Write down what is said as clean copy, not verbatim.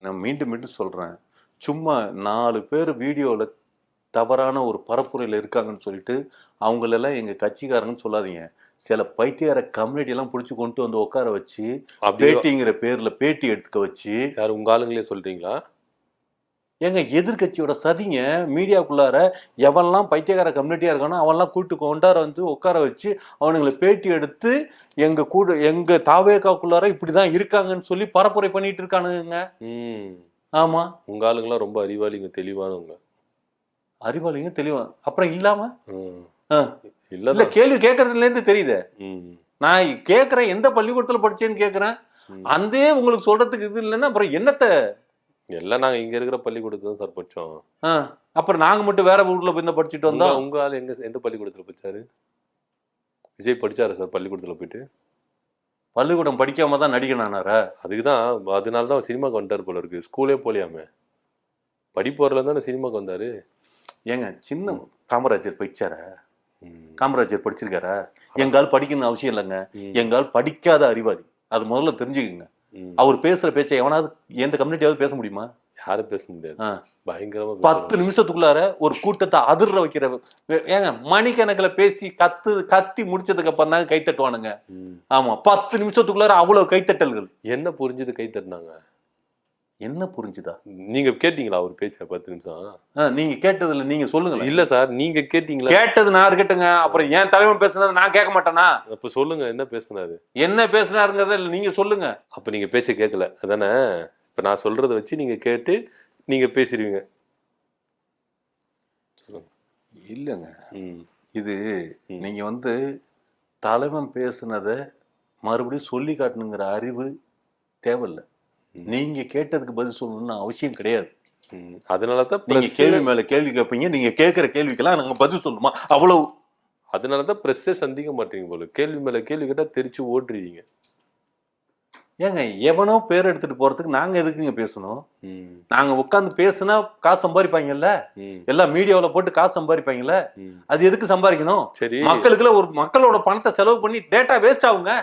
நான் மீண்டும் மீண்டும் சொல்றேன். சும்மா 4 பேர் வீடியோல தவறான ஒரு பரப்புரையில இருக்காங்கன்னு சொல்லிட்டு, அவங்களெல்லாம் எங்க கட்சிக்காரங்கன்னு சொல்லாதீங்க. சில பைத்தியக்கார கம்யூனிட்டி எல்லாம் புடிச்சு கொண்டு வந்து உட்கார வச்சு, அப்படியே பேட்டிங்கிற பேர்ல பேட்டி எடுத்துக்க வச்சு, யார் உங்க ஆளுங்களே சொல்றீங்களா? ஏங்க எதிர்க்கட்சியோட சதிங்க மீடியாக்குள்ளார எவன்லாம் பைத்தியக்கார கம்யூனிட்டியா இருக்கானோ அவன்லாம் கூட்டு கொண்டார வந்து உட்கார வச்சு அவனுங்களை பேட்டி எடுத்து எங்க தாவேக்காக்குள்ளார இப்படிதான் இருக்காங்கன்னு சொல்லி பரப்புரை பண்ணிட்டு இருக்கானுங்க. ஆமா, உங்க ஆளுங்கெல்லாம் ரொம்ப அறிவாளிங்க, தெளிவானவங்க. அறிவாளிங்க தெளிவா அப்புறம் இல்லாம இல்ல இல்ல கேள்வி கேட்கறதுல இருந்து தெரியுது. ம் நான் கேட்கறேன் எந்த பள்ளிக்கூடத்துல படிச்சேன்னு கேட்கறேன். அந்தே உங்களுக்கு சொல்றதுக்கு இது இல்லைன்னா அப்புறம் என்னத்த? எல்லாம் நாங்க இங்க இருக்கிற பள்ளிக்கூடத்துல தான் சார் படிச்சோம். அப்புறம் நாங்க மட்டும் வேற ஊர்ல போய் படிச்சுட்டு வந்தோம். உங்க ஆள் எந்த பள்ளிக்கூடத்துல படிச்சாரு? விஜய் படிச்சாரு சார் பள்ளிக்கூடத்துல போயிட்டு? பள்ளிக்கூடம் படிக்காம தான் நடிகன் ஆனாரா? அதுக்குதான் அதனாலதான் சினிமாக்கு வந்துட்டாரு போல இருக்கு. ஸ்கூலே போலியாமே, படிப்பு வரல தானே சினிமாக்கு வந்தாரு. ஏங்க சின்ன காமராஜர் படிச்சாரா? காமராஜர் படிச்சிருக்காரா? எங்கால் படிக்கணும்னு அவசியம் இல்லைங்க. எங்கால் படிக்காத அறிவாளி, அது முதல்ல தெரிஞ்சுக்குங்க. அவர் பேசுற பேச்சை எவனாவது எந்த கம்யூனிட்டியாவது பேச முடியுமா? யாரும் பேச முடியாது. பயங்கரமா 10 நிமிஷத்துக்குள்ளார ஒரு கூட்டத்தை அதிர வைக்கிற ஏங்க மணிக்கணக்கில் பேசி கத்தி முடிச்சதுக்கு அப்புறம் தாங்க கை தட்டுவானுங்க. ஆமா, 10 நிமிஷத்துக்குள்ளார அவ்வளவு கைத்தட்டல்கள். என்ன புரிஞ்சது கை தட்டினாங்க? என்ன புரிஞ்சுதா? நீங்க கேட்டீங்களா அவர் பேச்ச 10 நிமிஷம்? நீங்க கேட்டதில்ல, நீங்க சொல்லுங்க. இல்ல சார், நீங்க கேட்டீங்களா? கேட்டது நான் இருக்கட்டுங்க, அப்புறம் என் தலைவன் பேசுனது நான் கேட்க மாட்டேனா? அப்ப சொல்லுங்க, என்ன பேசுனாரு? என்ன பேசுனாருங்கிறத இல்ல, நீங்க சொல்லுங்க. அப்ப நீங்க பேச்ச கேட்கல அதானே? இப்ப நான் சொல்றதை வச்சு நீங்க கேட்டு நீங்க பேசிடுவீங்க. சொல்லுங்க. இல்லைங்க, இது நீங்க வந்து தலைவன் பேசுனதை மறுபடியும் சொல்லி காட்டணுங்கிற அறிவு தேவையில்லை. நீங்க கேட்டதுக்கு பதில் சொல்லணும்னு அவசியம் கிடையாது. அதனாலதான் நீங்க கேள்வி மேல கேள்வி கேட்பீங்க. நீங்க கேட்கிற கேள்விக்கெல்லாம் நாங்க பதில் சொல்லணுமா? அவ்வளவு. அதனாலதான் பிரஸ்ஸே சந்திக்க மாட்டீங்க போல. கேள்வி மேல கேள்வி கேட்டா தெரிச்சு ஓடுறீங்க. ஏங்க எவனோ பேர் எடுத்துட்டு போறதுக்கு நாங்க எதுக்குங்க பேசணும்? நாங்க உட்காந்து பேசுனா காசு சம்பாதிப்பாங்கல்ல, எல்லாம் மீடியாவில போட்டு காசு சம்பாதிப்பாங்கல்ல, அது எதுக்கு சம்பாதிக்கணும்? சரி, மக்களுக்குள்ள ஒரு மக்களோட பணத்தை செலவு பண்ணி டேட்டா வேஸ்ட் ஆகுங்க.